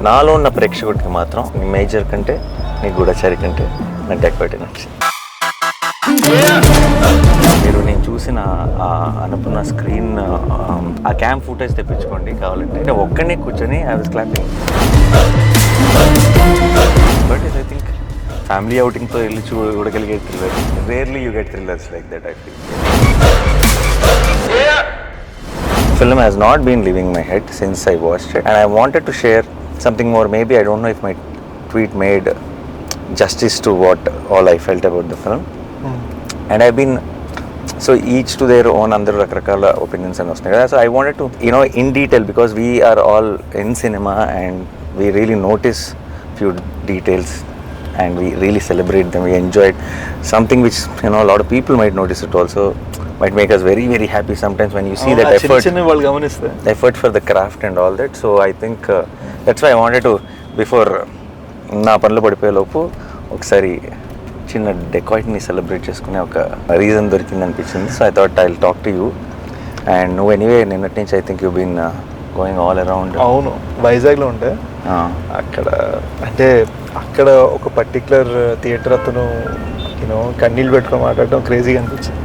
నాలో ఉన్న ప్రేక్షకుడికి మాత్రం నీ మేజర్ కంటే నీ గూఢచారి కంటే నా డెకోయిట్ నచ్చింది. మీరు నేను చూసిన అనుకున్న స్క్రీన్ ఆ క్యాంప్ ఫుటేజ్ తెప్పించుకోండి కావాలంటే. నేను ఒక్కడినే కూర్చొని I was clapping. But I think family అవుటింగ్తో వెళ్ళి చూడగలిగే thriller rarely you get thrillers like that. I feel film has not been leaving my head since I watched it, and I wanted to share something more. Maybe I don't know if my tweet made justice to what all I felt about the film. And I've been so each to their own under rakrakala opinions and stuff. So I wanted to, you know, in detail, because we are all in cinema and we really notice few details and we really celebrate them. We enjoy it. Something which, you know, a lot of people might notice it also. Might make us very, very happy sometimes when you see that effort for the craft and all that. So I think that's why I wanted to, before నా పనులు పడిపోయే లోపు ఒకసారి చిన్న డెకాయిట్ని celebrate చేసుకునే ఒక reason దొరికింది అనిపించింది. So I thought I will talk to you. And నువ్వు ఎనీవే నిన్నటి నుంచి I think you been going all around. అవును, వైజాగ్లో ఉంటే అక్కడ అంటే అక్కడ ఒక పర్టికులర్ థియేటర్ అతను యూనో కన్నీళ్ళు పెట్టుకొని మాట్లాడటం క్రేజీగా అనిపించింది.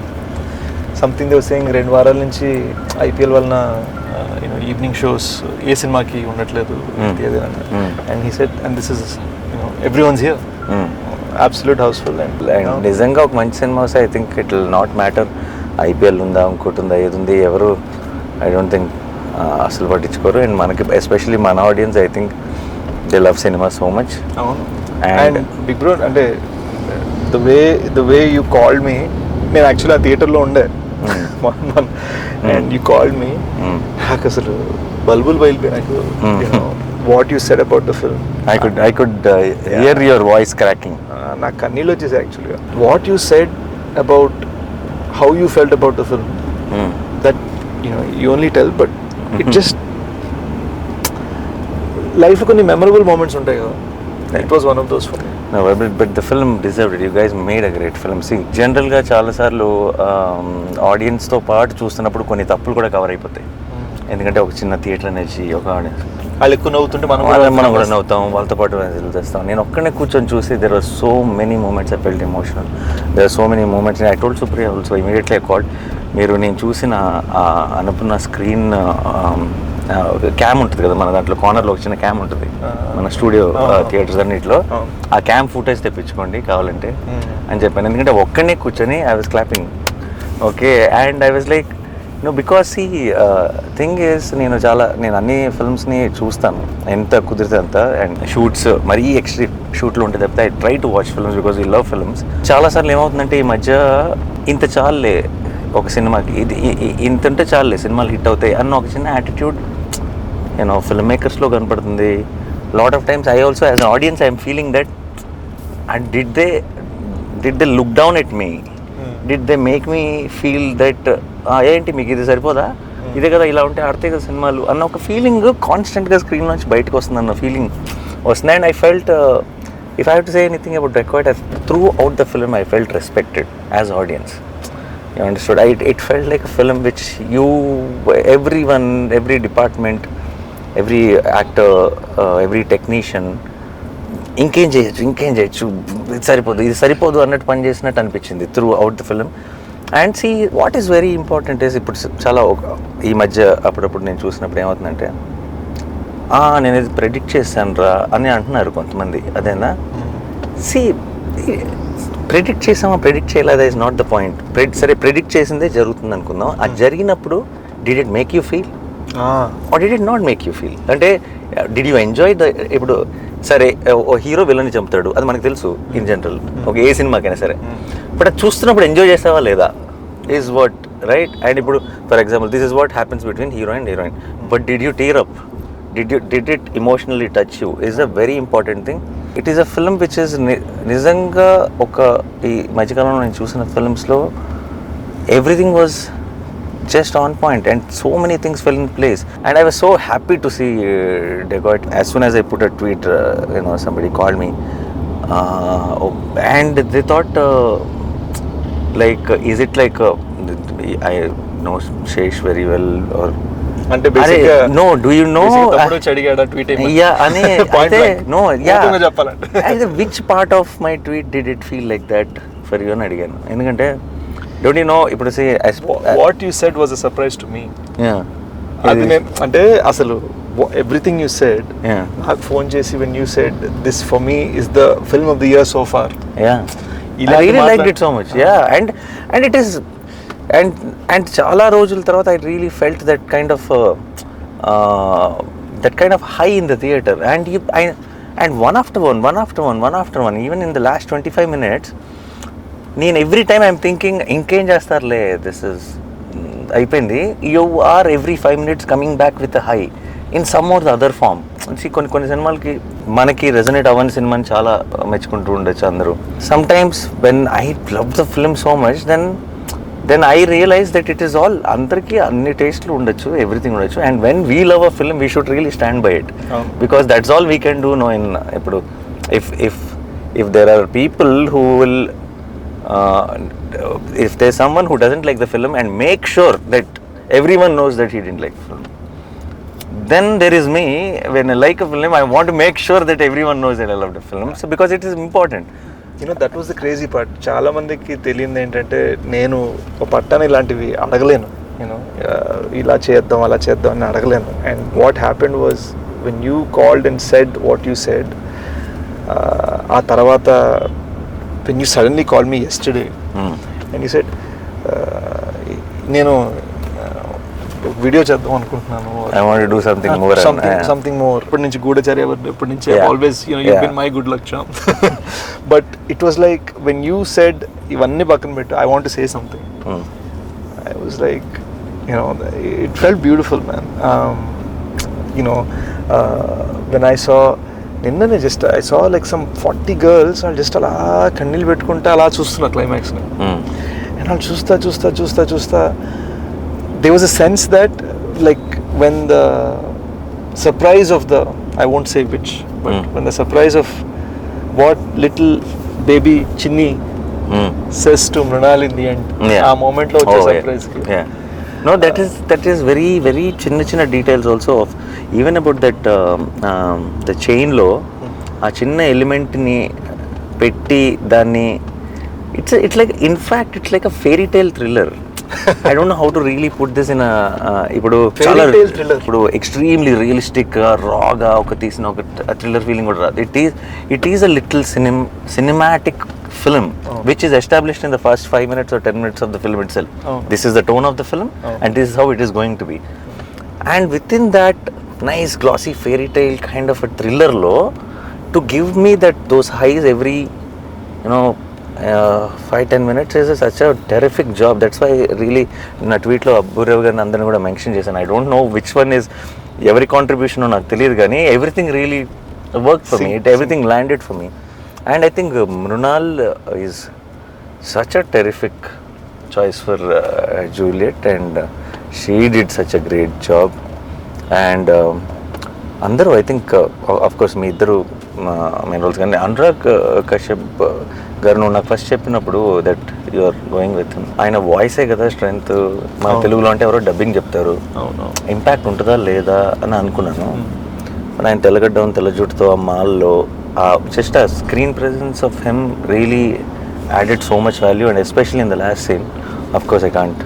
సంథింగ్ దే వాజ్ సేయింగ్ 2 వారాల నుంచి ఐపీఎల్ వలన యూనో ఈవినింగ్ షోస్ ఏ సినిమాకి ఉండట్లేదు and he said and this is you know everyone's here absolute housefull. And నిజంగా ఒక మంచి సినిమా వస్తే I think it will not matter IPL ఉందా ఇంకోటి ఉందా ఏది ఉంది ఎవరు ఐ డోంట్ థింక్ అసలు పట్టించుకోరు. అండ్ మనకి ఎస్పెషలీ మన audience I think they love cinema so much. And big bro అంటే the way you called me, నేను యాక్చువల్లీ ఆ థియేటర్లో ఉండే అండ్ యూ కాల్డ్ మీ, నాకు అసలు బల్బుల్ బయలుపోయి నాకు what you said about the film. I could hear your voice cracking. నాకు కన్నీళ్ళు వచ్చేసాయి యాక్చువల్గా. What you said about how you felt about the film, that you know you only tell but it just లైఫ్లో కొన్ని memorable moments ఉంటాయి కదా. It was one of those for me. No, but the film deserved it. You guys made a great film. See, జనరల్గా చాలాసార్లు ఆడియన్స్తో పాటు చూస్తున్నప్పుడు కొన్ని తప్పులు కూడా కవర్ అయిపోతాయి. ఎందుకంటే ఒక చిన్న థియేటర్ అనేది ఒక ఆడియన్స్ వాళ్ళు ఎక్కువ నవ్వుతుంటే మనం కూడా నవ్వుతాం, వాళ్ళతో పాటు చేస్తాం. నేను ఒక్కనే కూర్చొని చూసి there were so many moments I felt emotional. There were so many moments. I told Supriya also immediately I called. మీరు నేను చూసిన అనుకున్న స్క్రీన్ క్యామ్ ఉంటుంది కదా మన దాంట్లో కార్నర్లో ఒక చిన్న క్యామ్ ఉంటుంది మన స్టూడియో థియేటర్స్ అన్నింటిలో, ఆ క్యామ్ ఫుటేజ్ తెప్పించుకోండి కావాలంటే అని చెప్పాను. ఎందుకంటే ఒక్కడనే కూర్చొని I was clapping. Okay, and I was like no because ఈ థింగ్ ఈస్ నేను అన్ని ఫిల్మ్స్ని చూస్తాను ఎంత కుదిరితే అంత. అండ్ షూట్స్ మరీ ఎక్స్ట్రీమ్ షూట్లు ఉంటే తప్పితే I try to watch films because I love films. చాలాసార్లు ఏమవుతుందంటే ఈ మధ్య ఇంత చాలులే ఒక సినిమాకి, ఇది ఇంత ఉంటే చాలులే సినిమాలు హిట్ అవుతాయి అన్న ఒక చిన్న యాటిట్యూడ్ యూనో ఫిల్మ్ మేకర్స్లో కనపడుతుంది. Lot of times I also as an audience I'm feeling that and did they look down at me, did they make me feel that ఏంటి మీకు ఇది సరిపోదా, ఇదే కదా ఇలా ఉంటే ఆడితే కదా సినిమాలు అన్న ఒక ఫీలింగ్ కాన్స్టెంట్గా స్క్రీన్ నుంచి బయటకు వస్తుంది అన్న ఫీలింగ్ వస్తుంది. And I felt if I have to say anything about dacoit, through out the film I felt respected as audience. You understood? It felt like a film which everyone, every department, every actor, every technician ఇంకేం చేయొచ్చు ఇది సరిపోదు అన్నట్టు పని చేసినట్టు అనిపించింది throughout the film. And see what is very important is ఇప్పుడు చాలా ఈ మధ్య అప్పుడప్పుడు నేను చూసినప్పుడు ఏమవుతుందంటే నేను ఇది ప్రెడిక్ట్ చేశాను రా అని అంటున్నారు కొంతమంది. అదేనా సి ప్రెడిక్ట్ చేసామా ప్రెడిక్ట్ చేయలేదా ఇస్ నాట్ ద పాయింట్. సరే ప్రెడిక్ట్ చేసిందే జరుగుతుంది అనుకుందాం, అది జరిగినప్పుడు did it make you feel or did it not make you feel? అంటే డిడ్ యూ ఎంజాయ్ ద ఇప్పుడు సరే ఓ హీరో విలన్ని చంపుతాడు అది మనకు తెలుసు ఇన్ జనరల్ ఒక ఏ సినిమాకైనా సరే, బట్ అది చూస్తున్నప్పుడు ఎంజాయ్ చేసావా లేదా ఈజ్ వాట్ రైట్. అండ్ ఇప్పుడు for example this is what happens between hero and heroine, but did you tear up, did it emotionally touch you is a very important thing. It is a film which is నిజంగా ఒక ఈ మధ్యకాలంలో నేను చూసిన ఫిల్మ్స్లో everything was just on point and so many things fell in place and I was so happy to see Dacoit. As soon as I put a tweet somebody called me and they thought like is it like I know Shesh very well or అంటే బేసిక్గా no do you know తమ్ముడు అడిగాడా tweet yeah అని అయితే no yeah చెప్పాలంటే అయితే which part of my tweet did it feel like that for you అని అడిగాను. ఎందుకంటే డోంట్ యూ నో ఇప్పుడు what you said was a surprise to me. అది నేను అంటే అసలు ఎవ్రీథింగ్ యూ సెడ్ నాకు ఫోన్ చేసి when you said this for me is the film of the year so far. I really liked it so much. Yeah, and it is and చాలా రోజుల తర్వాత I really felt that kind of high in the theater, and one after one, even in the last 25 minutes, నేను every time I'm thinking ఇంకేం చేస్తారులే, this is అయిపోయింది. You are every 5 minutes coming back with a high in some or the other form. కొన్ని సినిమాలకి మనకి resonate అవ్వని సినిమాని చాలా మెచ్చుకుంటూ ఉండొచ్చు అందరూ. Sometimes when I love the film so much then I realize that it is all, అందరికీ అన్ని టేస్ట్లు ఉండొచ్చు, ఎవ్రీథింగ్ ఉండొచ్చు. And when we love a film we should really stand by it, because that's all we can do no in. ఇప్పుడు if there are people who will if there's someone who doesn't like the film and make sure that everyone knows that he didn't like the film, then there is me. When I like a film, I want to make sure that everyone knows that I love the film, so because it is important. You know, that was the crazy part. చాలా మందికి తెలియదు ఏంటంటే నేను ఒక పట్టాన ఇలాంటివి అడగలేను, you know ఇలా చేద్దాం అలా చేద్దాం అని అడగలేను. And what happened was when you called and said what you said, ఆ తర్వాత when you suddenly called me yesterday and you said నేను వీడియో చేద్దాం అనుకుంటున్నాను, I want to do something more. ఇప్పటి నుంచి గూఢచర్య ఇప్పటి నుంచి always, you know, you've been my good luck charm. But it was like when you said ఇవన్నీ పక్కన పెట్టు, I want to say something. I was like, you know, it felt beautiful, man. You know, when I saw నిన్ననే just I saw like some 40 girls వాళ్ళు just అలా కన్నీళ్ళు పెట్టుకుంటా అలా చూస్తున్నా క్లైమాక్స్ని. అండ్ వాళ్ళు చూస్తా there was a sense that like when the surprise of the, I won't say which, but when the surprise of what little baby Chinni says to Mrunal in the end, ఆ moment లో వచ్చే surprise కి. No, that is very very చిన్న details also of even about that the chain లో ఆ చిన్న element ని పెట్టి దాన్ని it's like, in fact it's like a fairy tale thriller. I don't know how to really put this in a ఇప్పుడు చాలా ఇప్పుడు ఎక్స్ట్రీమ్లీ రియలిస్టిక్ గా రాగా ఒక తీసిన ఒక థ్రిల్లర్ ఫీలింగ్ కూడా రాదు. It is a little cinematic film which is established in the first 5 minutes or 10 minutes of the film itself. This is the tone of the film and this is how it is going to be, and within that nice glossy fairy tale kind of a thriller lo to give me those highs every, you know, 5-10 minutes is such a terrific job. That's why really na tweet lo Aburav garu andani kuda mention chesanu. I don't know which one is every contribution o naku teliyadu gaani everything really worked for me. Everything landed for me. And I think Mrunal is such a terrific choice for Juliet, and she did such a great job. And andaru, I think of course me iddaru main roles gaani Anurag Kashyap garu nu naku first cheppinappudu that you are going with him, aina voice e kada strength. మన తెలుగులో అంటే ఎవరో dubbing చెప్తారు, impact ఉంటుందా లేదా అని అనుకున్నాను. ఆయన తెల్లగడ్డ తెల్ల జుట్టుతో ఆ మాల్లో just a screen presence of him really added so much value, and especially in the last scene. Of course I can't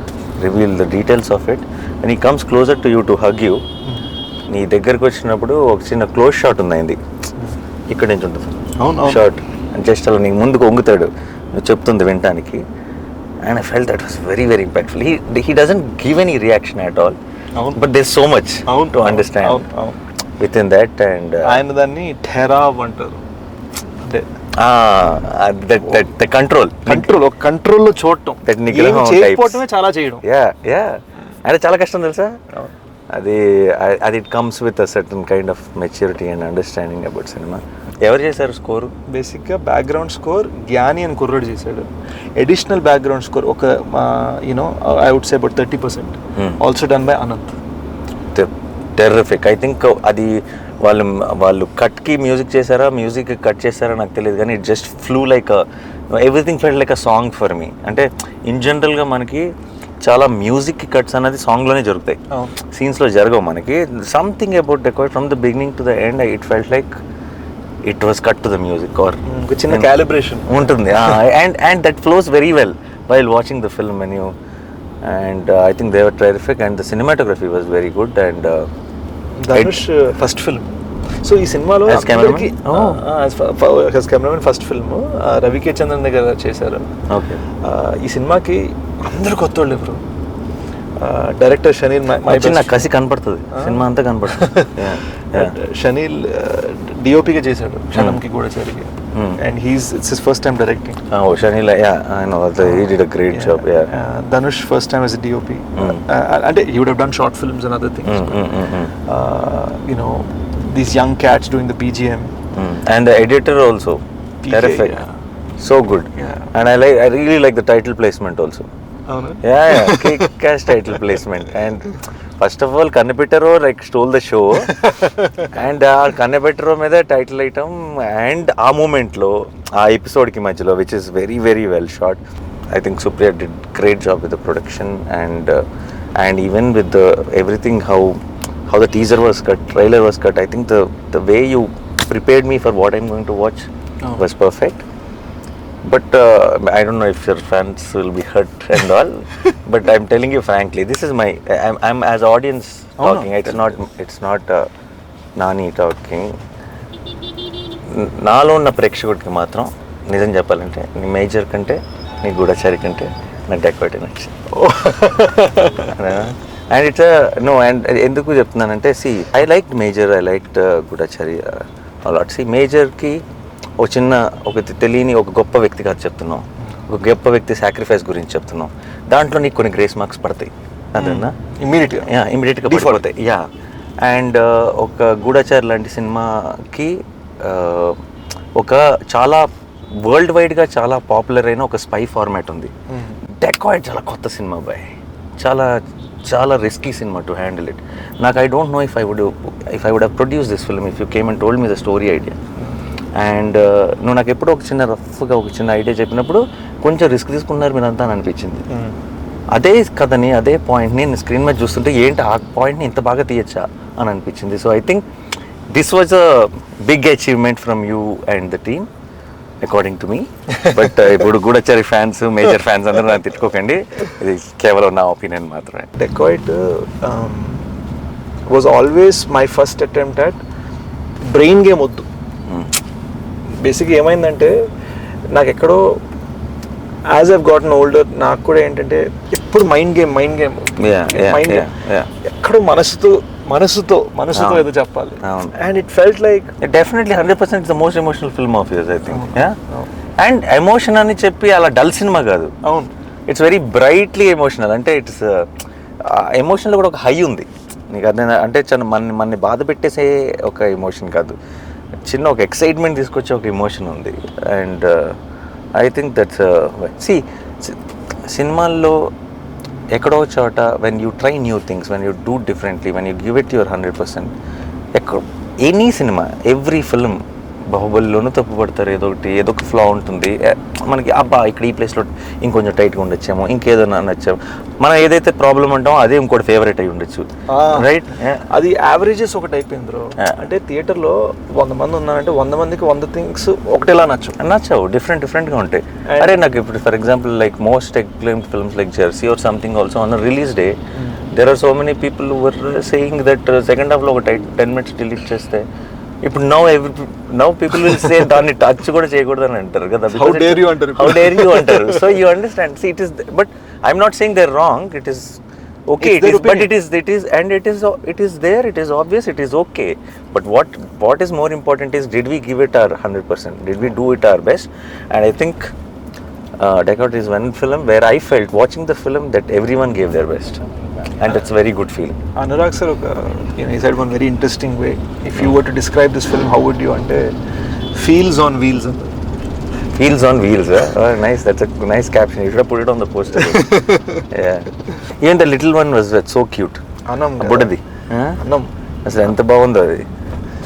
reveal the details of it. When he comes closer to you to hug you, నీ దగ్గరకు వచ్చినప్పుడు ఒక చిన్న close shot ఉంది అయింది, ఇక్కడ నుంచి ఉంటుంది షాట్, జస్ట్ అలా నీకు ముందుకు వంగుతాడు నువ్వు చెప్తుంది వినటానికి. And I felt that was very very impactful. he doesn't give any reaction at all, but there's so much to understand within that. And ఆయన దాన్ని ఠెరావ్ అంటారు, అంటే the కంట్రోల్ లో చూడటం, చేయకపోవటమే చాలా చేయడం. అంటే చాలా కష్టం తెలుసా అది. It comes with a certain kind of maturity and understanding about cinema. ఎవరు చేశారు స్కోరు? బేసిక్గా బ్యాక్గ్రౌండ్ స్కోర్ జ్ఞాని అని కుర్రాడు చేశాడు. అడిషనల్ బ్యాక్గ్రౌండ్ స్కోర్ ఒక you know I would say about 30% also done by Anant. Terrific. I think అది వాళ్ళు కట్కి మ్యూజిక్ చేశారా, మ్యూజిక్ కట్ చేశారా నాకు తెలియదు, కానీ it just flew like everything felt like a song for me. అంటే ఇన్ జనరల్గా మనకి చాలా మ్యూజిక్ కట్స్ అనేది సాంగ్లోనే జరుగుతాయి, సీన్స్లో జరగవు మనకి. Something about dacoit from the beginning to the end it felt like it was cut to the music or చిన్న calibration ఉంటుంది. And that flows very well while watching the film when you, and I think they were terrific and the cinematography was very good. And Dhanush first film. So ఈ సినిమాలో cameraman first film రవికే Chandran దగ్గర చేశారు. Okay. ఈ సినిమాకి అందరు కొత్త వాళ్ళు ఎవరు, డైరెక్టర్ షనీల్ నాకు కసి కనపడుతుంది, సినిమా అంతా కనపడుతుంది. షనీల్ డిఓపిగా చేశాడు క్షణంకి కూడా జరిగి, and it's his first time directing. Chenille I know he did a great job. Danush first time as a DOP. అంటే he would have done short films and other things. You know, these young cats doing the BGM. And the editor also terrific. So good. And I really like the title placement also. Kick-ass title placement. And first of all Kannapetaro like stole the show and Kannapetaro మీద title item and ఆ moment లో ఆ episode కి మధ్యలో which is very very well shot. I think Supriya did great job with the production and even with the everything how the teaser was cut, trailer was cut. I think the way you prepared me for what I'm going to watch was perfect. But I don't know if your fans will be hurt and all. But I'm telling you frankly, this is I'm as audience talking. It's not Nani talking. నాలో ఉన్న ప్రేక్షకుడికి మాత్రం నిజం చెప్పాలంటే నీ major కంటే నీ గూఢచారి కంటే నాకు డెకాయిట్ నచ్చింది. అండ్ ఇట్స్ నో అండ్ ఎందుకు చెప్తున్నానంటే I like Major, I like Goodachari a lot. మేజర్కి ఒక తెలియని ఒక గొప్ప వ్యక్తి కాదు చెప్తున్నాం, ఒక గొప్ప వ్యక్తి సాక్రిఫైస్ గురించి చెప్తున్నాం. దాంట్లో నీకు కొన్ని గ్రేస్ మార్క్స్ పడతాయి, అదేనా ఇమీడియట్గా పడిపోతాయి. అండ్ ఒక గూఢచారి లాంటి సినిమాకి ఒక చాలా వరల్డ్ వైడ్గా చాలా పాపులర్ అయిన ఒక స్పై ఫార్మాట్ ఉంది. డెకాయిట్ చాలా కొత్త సినిమా బాయ్, చాలా చాలా risky cinema to handle it. నాకు I don't know if I would have produce this film if you came and told me the story idea. And నువ్వు నాకు ఎప్పుడో ఒక చిన్న రఫ్గా ఒక చిన్న ఐడియా చెప్పినప్పుడు కొంచెం రిస్క్ తీసుకున్నారు మీరంతా అని అనిపించింది. అదే కథని అదే పాయింట్ని నేను స్క్రీన్ మీద చూస్తుంటే ఏంటి ఆ పాయింట్ని ఇంత బాగా తీయచ్చా అని అనిపించింది. So I think this was a big achievement from you and the team according to me. But ఇప్పుడు గూఢచారి ఫ్యాన్స్ మేజర్ ఫ్యాన్స్ అందరూ నాకు తిట్టుకోకండి, ఇది కేవలం నా ఒపీనియన్ మాత్రమే. Dacoit was always my first attempt at brain game వద్దు. బేసిక్గా ఏమైందంటే నాకు ఎక్కడో యాజ్ ఐవ్ గాటన్ ఓల్డర్ నాకు కూడా ఏంటంటే ఎప్పుడు మైండ్ గేమ్ ఎక్కడో మనసుతో ఏదో చెప్పాలి. And it felt like definitely 100% the most emotional film of yours I think. And emotion అని చెప్పి అలా డల్ సినిమా కాదు. అవును, ఇట్స్ వెరీ బ్రైట్లీ ఎమోషనల్. అంటే ఇట్స్ ఎమోషన్లో కూడా ఒక హై ఉంది నీకు. అదే అంటే మనని బాధ పెట్టేసే ఒక ఎమోషన్ కాదు, చిన్న ఒక ఎక్సైట్మెంట్ తీసుకొచ్చే ఒక ఎమోషన్ ఉంది. అండ్ ఐ థింక్ దట్స్ సినిమాల్లో ఎక్కడో చోట when you try new things, when you do differently, when you give it your 100%, any cinema every film బాహుబలిలోనూ తప్పు పడతారు, ఏదో ఒక ఫ్లా ఉంటుంది మనకి. అబ్బా ఇక్కడ ఈ ప్లేస్లో ఇంకొంచెం టైట్గా ఉండొచ్చేమో, ఇంకేదో నచ్చాము, మనం ఏదైతే ప్రాబ్లం అంటామో అదే ఇంకోటి ఫేవరెట్ అయి ఉండొచ్చు, రైట్? అది యావరేజెస్ ఒకటి అయిపోయింది బ్రో. అంటే థియేటర్లో 100 మంది ఉన్నారంటే 100 మందికి 100 థింగ్స్ ఒకటేలా నచ్చవు, డిఫరెంట్గా ఉంటాయి. అరే నాకు ఇప్పుడు for example like most acclaimed films like Jersey or something also on release day there are so many people who were saying that second half లో ఒక 10 minutes delete చేస్తే ఇప్పుడు now people will say దాన్ని touch కూడా చేయకూడదు అని అంటారు కదా. How dare you అంటారు. So you understand, see it is, but I'm not saying they're wrong, it is okay, it is, but it is and it is there, it is obvious, it is okay, but what is more important is did we give it our 100%, did we do it our best? And I think Dacoit is one film where I felt watching the film that everyone gave their best, and it's a very good feeling. Anurag sir, he said one very interesting way, if you were to describe this film, how would you ante feels on wheels? Feels on wheels, oh, nice, that's a nice caption, you should have put it on the poster. Yeah, even the little one was so cute. Anam బుడ్డది Anam అసలు ఎంత బాగుందో అది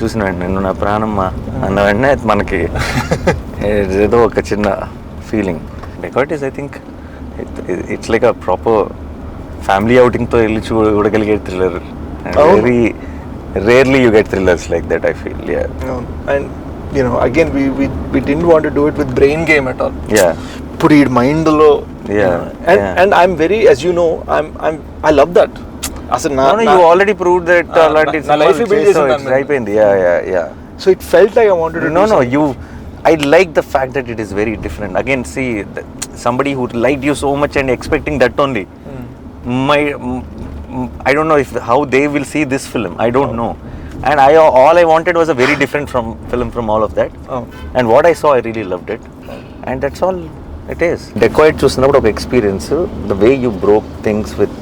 చూసిన వెంటనే నిన్ను నా ప్రాణమ్మా అన్న వెంటనే మనకి ఏదో ఒక చిన్న feeling. Dacoit is, I think, it's like a proper family అవుటింగ్తో వెళ్ళి చూడగలిగే thriller. Very rarely you get thrillers like that, I feel. And again we didn't want to do it with brain game at all. Put it mind lo. And I'm very, as you know, I love that. You already proved that life is అయిపోయింది. So it felt like I wanted to do something. I like the fact that it is very different. Again, see, somebody who liked you so much and expecting that only. I don't know how they will see this film. I don't know. And all I wanted was a very different film from all of that. And what I saw, I really loved it. And that's all it is. Dacoit చూసినప్పుడు ఒక experience, the way you broke things with,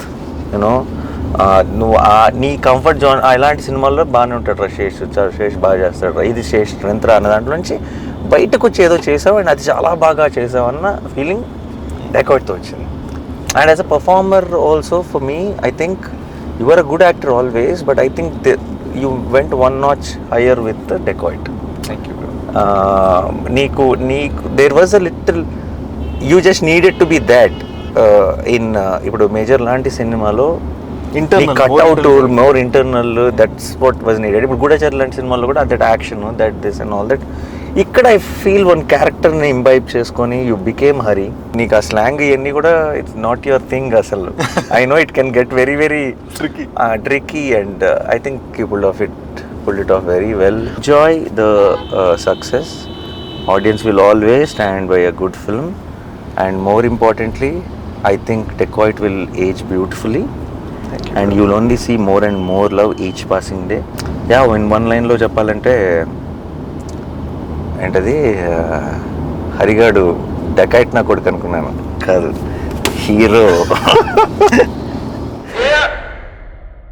నువ్వు నీ comfort zone. ఇలాంటి సినిమాల్లో బాగానే ఉంటాడు రా శేష్ బాగా చేస్తాడు రా, ఇది శేష్ స్ట్రెంత్ రా అన్న దాంట్లో నుంచి బయటకు వచ్చి ఏదో చేసావు అండ్ అది చాలా బాగా చేసావు అన్న ఫీలింగ్ డెకాయిట్తో వచ్చింది. And as a performer also for me, I think you are a good actor always, but I think you went one notch higher with the Dacoit. Thank you, bro. Neeku there was a little, you just needed to be that in ipudu major lanti cinema lo internal cut out more internal, that's what was needed. Ipudu Gudachar lanti cinema lo kuda that action, that this and all that. ఇక్కడ I feel one క్యారెక్టర్ని imbibe చేసుకొని you became Hari. నీకు ఆ slang ఇవన్నీ కూడా it's not your thing అసలు. I know it can get very very tricky and I think you pulled it off very well. Enjoy the success. Audience will always stand by a good film and more importantly I think Dacoit will age beautifully and you will only see more and more love each passing day. In one లైన్లో చెప్పాలంటే ఏంటది, హరిగాడు dacoit నా కొడుకు అనుకున్నాను, కాదు hero.